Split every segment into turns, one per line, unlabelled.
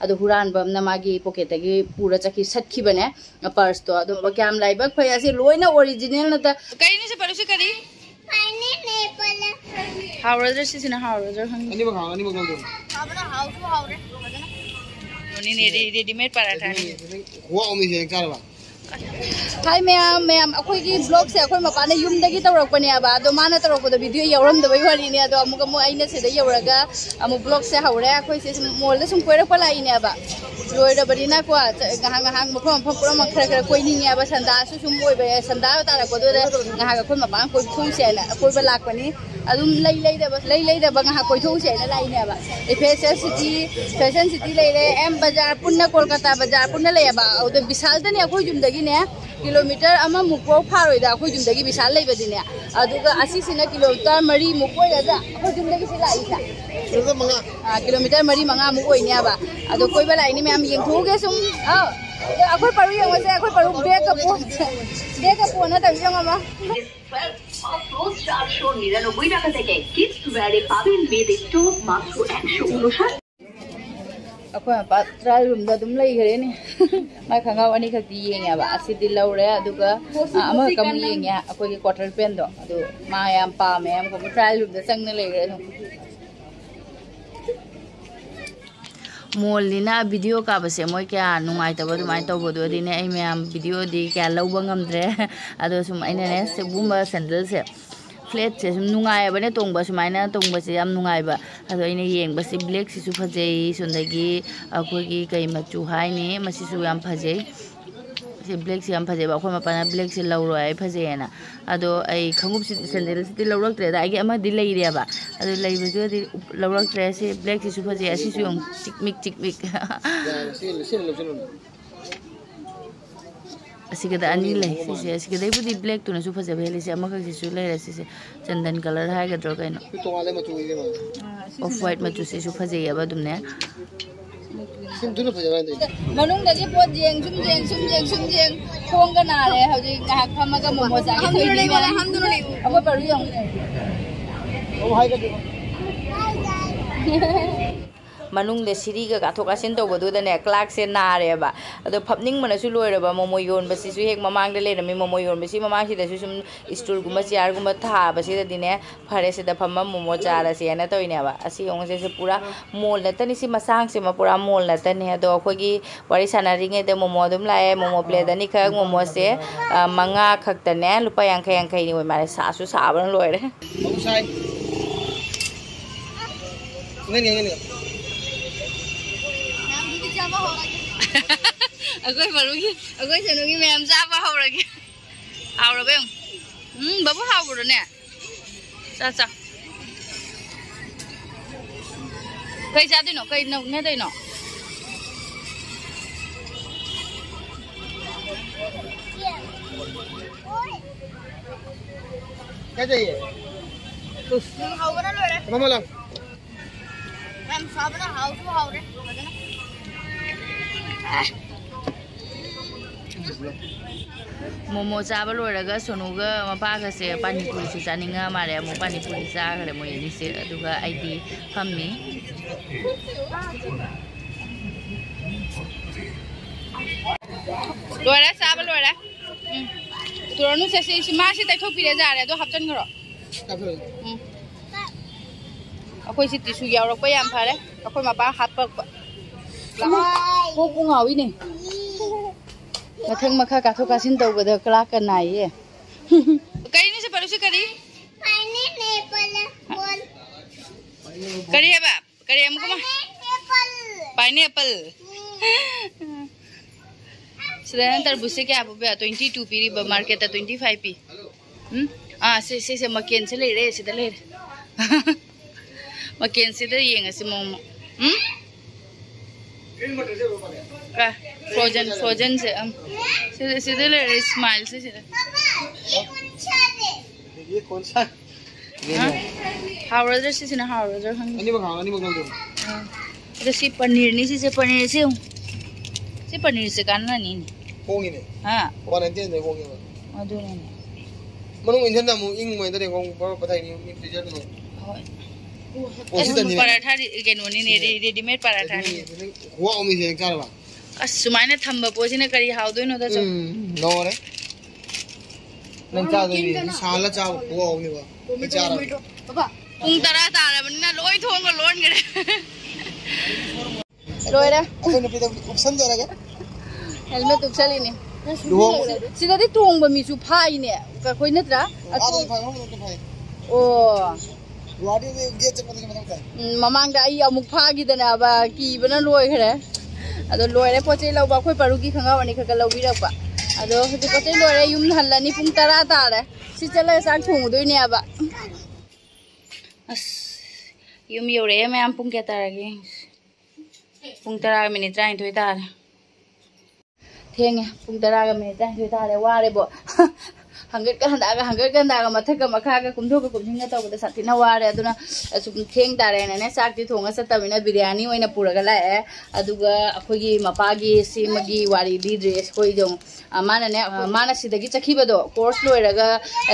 अदो हुरानबम नमागी पोकेटगी पूरा चकी सटखिबने पर्स तो अदो क्याम लाइबक फयासे लोइना ओरिजिनल नता कइनि से परुसे करी फाइने नेपल हाउरजर सिसिना हाउरजर हंग अनि बगाव दो हाबना हाउसु हाउरे नि ने रेडीमेड पराठा नि हुआ ओमी से चारबा हाय मैम अखोगी ब्लॉग से अखोय मपाने युमदगी तौरकपने आबा अदो माना तौरकपद वीडियो यौरमदबई वारीने अदो अमुक मु आइना सेदा यौरगा अमु ब्लॉग से हौरे अखोय से मॉल सुम कोइरकप लाइने आबा लोइरबदिना को गहां मफम पुरा मखरा खरा कोइनिंगे आबा संदा सुम ओइबे संदा तारकपदो गहां अखोय मपान कोइ थुसेना कोइबा लाकपनी अदुम लैदब गहां कोइ थुसेना लाइने आबा फैशन सिटी लेरे एम बाजार पुन्ना कोलकाता बाजार पुन्ना लेबा अदो विशाल दने अखोय जुमदगी किलोमीटर अमा मुको फारोइदा अखोय जुमदगी विशाल लेबदिने अदुगा असिसिना किलोमीटर 4 मुकोइदा अखोय जुमदगी से लाइसा किलोमीटर 4 मुक ओइनेबा अदो कोइबा लाइनि मैम यंगथोगे सुम अखोय परु यंगसे अखोय परु बेग का पोना तबियंगमा
Close 499 টাকা থেকে কিডস ওয়্যারে পাবেন মেয়েদের টপ মাত্র 159
अखोय ट्रायल रूम दा दुम लेगरे नि मा खंगा वानी खती येंगे बा असिदि लौरे अदुगा अमा कम येंगे अखोय की क्वार्टर पेन दो अदु मा याम पामे हम को ट्रायल रूम दा संगने लेगरे मोलिना वीडियो का बसे मोय क्या नुंगाइ तब दुमाय तबदो दिने आई मैम वीडियो दी क्या लौब ngамद्रे अदो सुम आइने ने से बुमा सैंडल से फ्लैट से नुंगाइबने तोंबा सुमाइना तोंबा से याम नुंगाइबा अदो इने येंगबा से ब्लैक सिसु फजै सुंदगी अखोगी कै मचु हाइने मसिसु याम फजै से ब्लैक से याम फजै बा अखोय मपाना ब्लैक से लौरो आई फजैना अदो आई खंगुप सैंडल से लौरक्त्रे दा आगे अमा दि लैरेबा अदो लैबजो दि लौरक्त्रे से ब्लैक सिसु फजै असिसु यंग चिकमिक असिगदा अनि लै सिसे असिगदै बुदि ब्लैक तुना सु फजै भेलिसे अमखक सिसु लैरा सिसे चंदन कलर हाइगद्रो कैनो तोवाले मचु इदेमा ऑफ व्हाइट मचु सिसु फजै अब दुमने सिम दुनो फजै बाय मनुंग दगी पोत जेंग सुम जेंग खोंगा नारे हजि गाहक फमगा मोमो चा हम दुनो ले अब परू यंग ओ हाइगदो मनुंग दे सिरी का गाथो कासिन तौबदुदने क्लाक से नारेबा अदो फपनिंग मनसु लोइरबा मोमो योनबसिसु हेक ममांग दे लेरमी मोमो योनबसि ममांग सिदसु सुम स्टूल गुमा चेयर गुमा थाबसि दिने फरे से द फम मोमो चारसि एना तोइनेबा असि योंगसे से पूरा मोल नतनि सि मसांग से पूरा मोल नतनि अदो अखोगी वारी सानारिंगे दे मोमो दुम लाए मोमो प्लेट अनि खक मोमो से मंगा खक्तने लुपा यांखै यांखै नि ओइ मारे सासु साबन लोइरे साइ ngene अगोय बरुगी अगोय सनुगी मैम जाबा हौरगे हाउरबे बाबू हाउरो ने चा कई जादिनो कई ने दैनो क्या चाहिए कुछ हाउरा लोरे मामा लंग मैम साबना हाउस हाउरे मोमो चाब लोरगा सोनुगा मपागा से पानीपुरी से चानिंगा मारे मो पानीपुरी चाखरे मो यनि से अदुगा आइदी फम्मी लोरा चाब लोरा तुरनु से मासी तै थोपिरे जारे दो हप्चन गरो अखोय सि टिसु यावरक याम फारे अखोय मपा हापक को पुंगावी ने मथंग मखा काथो कासिन तौबद क्लाक का नाइए कइनि से परुसे करी फाइने नेपल बोल करी है बाप करी हमको पाइनएप्पल सदन तरबूज से क्या बे 22 पी री मार्केट 25 पी से मकेन से ले रे से ले मकेन से येंग से मोमो का फ्रोजन से सीधे ले स्माइल से सीधे ये कौन सा हाउरजर से ना हाउरजर हम अनि बगाव दो ये सी पनीर नहीं से पनीर से पनीर से काना नहीं होंगे ने हां क्वारंटाइन ने होंगे अदुने मनु इंजन ना मु इंग मैं दे को बताई नहीं फ्रीजर में होय पराठा कहोनी रेडीमेड पराठा असुमायना थंब पोसिना करी हाउदोइनो दा चो
लोरे नंग चादोनी साला चाव हुआओनी बा चारा
बाबा पुंग तरा तारबनिना लोय थोंग लोन गरे लोयरा
अखोइना पिदा ऑप्शन जरागा
हेलमेट उपसलिने सिदादी तोंग मिसु फाइने कखोइ नत्रा ओ
वाडी ने गेट चपदि मदंग
ममांग दा आई अमुक फागिदना बा कीबना लोय खरे अदो लोयरे पोचे लौबा अखोइ परुगी खंगावनी खका लौबिरकपा अदो हजि पोचे लोयरे युम हल्लानी पुंग तरा तारे सि चला साक थोंगदोइने आबा अस युम योरे मैम पुंग क्या तारगे पुंग तरा मिनिट 30 तारे थेंगे पुंग तरा मिनिट 30 तारे वारे बो हंगट का हंदागा मथक मखागा कुमधोग कुमथिंगा तौबदा साथिना वारे अदुना असुम थेंग तारे ने साक्ति थोंगा सतमिना बिरयानी ओइना पुरगा लाए अदुगा अखोगी मपागी सिमगी वारी दी ड्रेस कोइ जो माना सिदगी चखिबदो कोर्स लोइरगा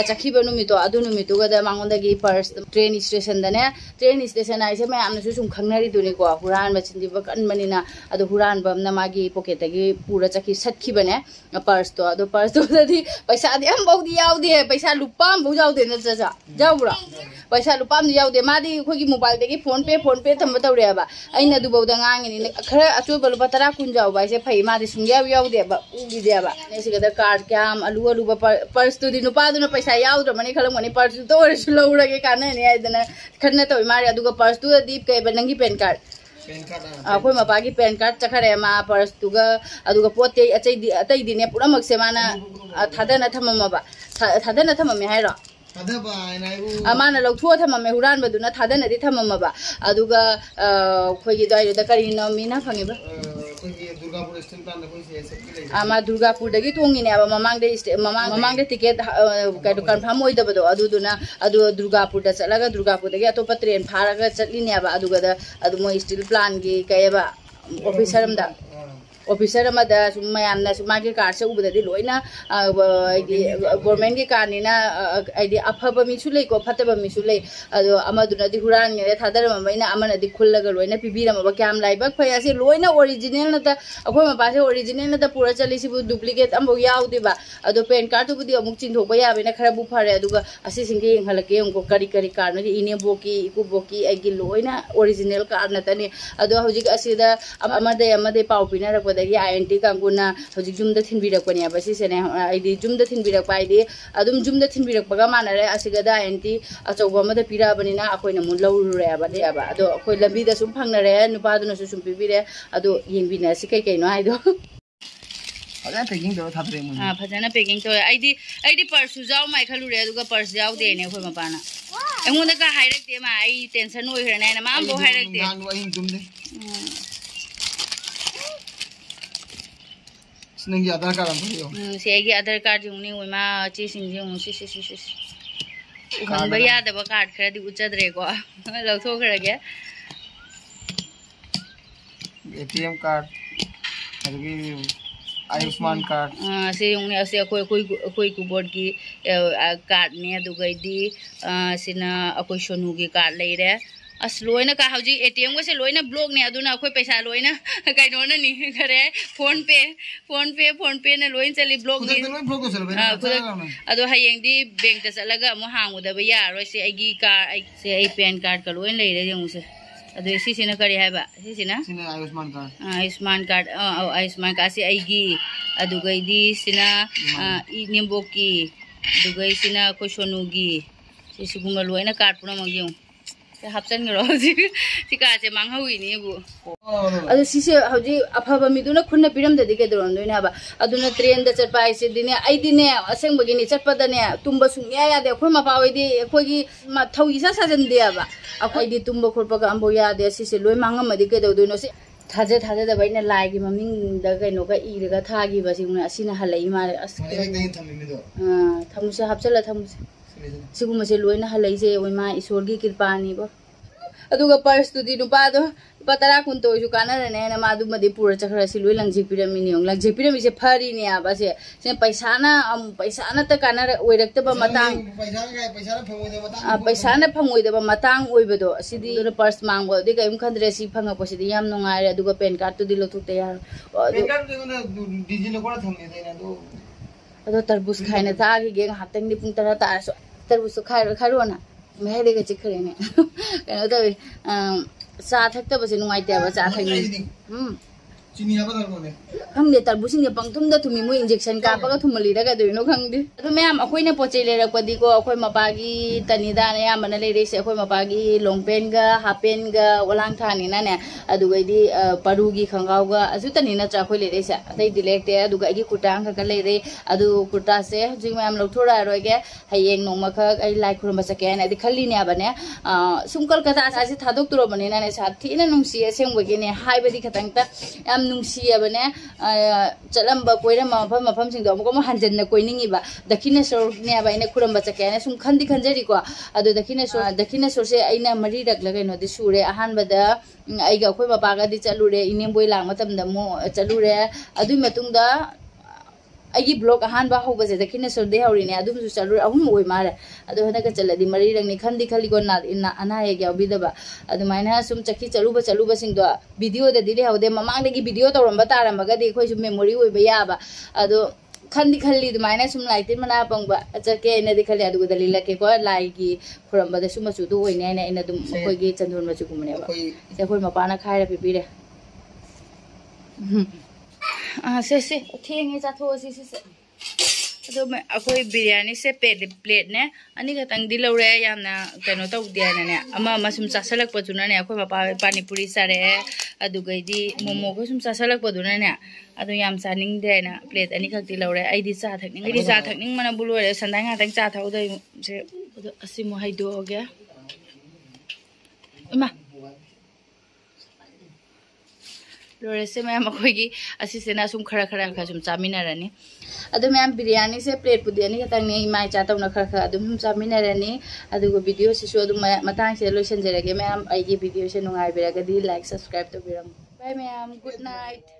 चखिबा नुमितो अदु नुमितुगा द मांगोंदगी पर्स ट्रेन स्टेशन दने ट्रेन स्टेशन आइसे मयामनसु सुम खंगनरी दुनि को हुरान बचिंदिबा कनमनिना अदु हुरान बमना मागी पॉकेटगी पूरा चखि सटखिबने पर्स तो अदु पर्स तो ददी पैसा दे हम बहु याउदे पैसा लुपाम बहु याउदे न जा जाउब्रा पैसा लुपाम याउदे मादी खोगी मोबाइल देगी फोन पे थम तौरेबा अइना दु बहुदा ngangi खरा अचोबा लुपा 10 कुन जाउबा इसे फै मादी सुंग याउदेबा उगिदेबा नेसिगदा कार्ड क्याम अलु पर्स तो दिनु पादुना पैसा याउद्र मने खलमनि पर्स तो ओरसु लौरगे कानने आइदना खन्ना तौ मारे अदुगा पर्स तो दीप कै बनंगी पेन कार्ड अखोइ मपागी पेन कार्ड चखरे मा पर्स तुगा अदुगा पोते अतै दिने पुरा मक्से माना थादना थममे हाइरो थादबा आइनाइबु माना लौथो थममे हुरान बदुना थादनदि थममबा अदुगा खोइगी दाइरोदा करिनो मिना फंगिबा दुर्गापुर स्टेशन प्लान कोइ से सेक्टि आमा दुर्गापुर दगी तोंगिने अब ममांग टिकेट कदु कन्फर्म होइदबदो अदुदुना अदु दुर्गापुर दा चलगा दुर्गापुर दगी अतोप ट्रेन फारगा चटलिने अब अदुगा दा अदु मोइ स्टील प्लान गी कयबा ऑफिसर अमदा ऑफिसर अमदा मयामना मागी कार से उबददी लोइना गवर्नमेंट की कारनिना आइदि अफब मिसु लै को फतब मिसु लै अदो अमदुनदि हुरान ने थादरमैना अमनदि खुल्लगा लोइना पिबिरमबा क्याम लाइबक फयासे लोइना ओरिजिनल नता अखोइ मपासे ओरिजिनल नता पूरा चलिसिबु डुप्लीकेट अम्बो याउदेबा अदो पेन कार्ड बुदी अमुक चिन्थोबा याबेना खरा बु फरे अदुगा असि सिंगे यंगहलके उनको करी कार नदि इनेबोकी इकुबोकी आइगि लोइना ओरिजिनल कार्ड नतनि अदो हौजिक असिदा अमदे पाउ पिनारक INT कांगुना हजि जुमदा थिनबिरकपनि आबसि सेने आइदि जुमदा थिनबिरकपा आइदि अदुम जुमदा थिनबिरकपगा मानरे असिगदा INT अचौबा मदा पिराबनिना अखोइना मु लौरुरे आबदे आबा अदो अखोइ लंबिदा सुम फंगनरे नुपादुनसु सुम पिबिरे अदो येंबिना सि कै कैनो आइदो
फजना पैकिंग तो थादरे मु
फजना पैकिंग तो आइदि पर्स जाउ माइ खलुरे अदुगा पर्स जाउ देने अखोइ मपाना एंगोंदा का हाइरकते मा आई टेंशन ओइरना ना माम बो हाइरकते
नान वहिं जुमदे नंगी आधार कार्ड हम
सेगी आधार कार्ड जुंगनी ओइमा ची सिंजी उन सी उखन भैया दबा कार्ड खरदी उचदरे को लौथो खरगे
ATM कार्ड अदगी आयुष्मान कार्ड
से उंगने असे कोई कुबोर्ड की कार्ड ने दुगैदी सिना अकोइ सोनू की कार्ड लेरे अस लोइना का हौजी ATM को से लोइना ब्लॉक ने अदुना अखोइ पैसा लोइना कैनो न नि करे फोन पे ने लोइन चली ब्लॉक दी अदो हयेंदी बैंक ता चलगा मो हांगुदबा यारोय से आइगी कार से आई पेन कार्ड का लोइन लेरे जेंगुसे अदो सिसिना करी हाइबा सिसिना आयुष्मान कार्ड से आइगी अदुगैदी सिना इनेबोकी दुगै सिना अखोइ सोनुगी सिसुगुमा लोइना कार्ड पुरा मगिउ हापचन गरो सिकासे मांगहौइनी बु अदु सिसे हौजी अफबा मिदुना खुन्ना पिरमददि केदरोनदोइना हबा अदुना ट्रेन द चटपा आइसे दिने आइदिने असेंबगिनि चटपदने तुंबा सुंया यादे अखोइ मपावैदि अखोइगी थौगी साजनदे हबा अखोइदि तुंबा खोरपगा अम्बो यादे सिसे लोइ मांगमदि केदौदोइनो से थाजे दबाइना लाइगी ममिंग द कैनो का इरगा थागी बसी उना असिना हलै मारे अस थमुसे हापचला थमुसे सिगुमसे लोइना हलैसे ओइमा ईश्वरगी कृपानी बो अदुगा purse तुदी नुपादो lupa tara kun to ju kana ne na ma du ma de pura chakra si loi langji pyramid ni langji pyramid se phari ne aba se paisa na ta kana oirak ta ba matang paisa na phangoi da ba matang oi ba do sidi purse mang bo de kai khandre si phanga po sidi yam nongai re aduga pen card to dilo thuk te yar pen card de na digile ko thamne de na do ado tarbus khaina ta gi ge hatang ni pung tara ta so tarbus kharo na me de ga chikhre ne kano to sa thak ta ba se nungai te ba sa thak ni chini aba dar mo ne khang de tarbus ni pang thum da thumi mo injection ka pa ga thumali da ga do no khang di ado me am akoi ne poche le ra ko di ko akoi mapa gi tani da ne am na le re se akoi mapa gi long pen ga half pen ga walang tha ni na ne adu ga di paru gi khangau ga asu tani na cha khoi le re se dai dilek te adu ga gi kutang ka le re adu kurta se jing me am lo thora ro ge hayeng nong ma kha ai lai khur ma sa ke na di khali ne aba ne sumkal ka ta sa si thadok turo bani na ne sa thi na nung si aseng bo gi ne hai ba di khatang ta am nung si aba ne chalam ba koira ma pham sing do ko ma hanjen na koining iba dakhine sor ne aba ine khuram ba chake ne sum khandi khanjari ko adu dakhine sor se aina mari rak la no di sure ahan ba da ai ga khoi ba pa ga di chalu re inem boi lang matam da mo chalu re adu matung da ai blog ahan ba ho ba je dakhine sor de hori ne adu su chalu ahum oi mare adu hana ka chaladi mari rak ni khandi khali ko na ina ana ye ga bi da ba adu maina sum chakhi chalu ba sing do video da dile haude mamang de gi video to ram ba taram ba ga de khoi sum memory oi ba ya ba adu khandi khali du maina sum lai tin mana pang ba chake ne de khali adu da lila ke ko lai gi khuram ba da sum su du oi ne ne ina dum khoi gi chandon ma chu kum ne ba se khoi ma pa na khai ra bi re se theng e cha tho si ado me akoi biryani se plate ne ani ka tang di lo re yam na kano tau dia na ne ama sum cha salak pa chuna ne akoi ma pani puri sare adu gai di momo ko sum cha salak pa duna ne adu yam cha ning de na plate ani khak di lo re ai di cha thakning mana bulo re sandai nga tang cha thau dai se adu asimo hai do ge ima lore se मैं मकोई की असी से ना सुम खरा खा सुम चामिना runny अदो मैं बिरयानी से प्लेट पुदी अनि खतंग ने इमाय चाता न खरा अदुम चामिना रनी अदुगो वीडियो से सो अदुम मतांग से लोशन जरगे मैं आई की वीडियो से नुंगाय बेरगदी लाइक सब्सक्राइब तो बिरम बाय मैम गुड नाइट।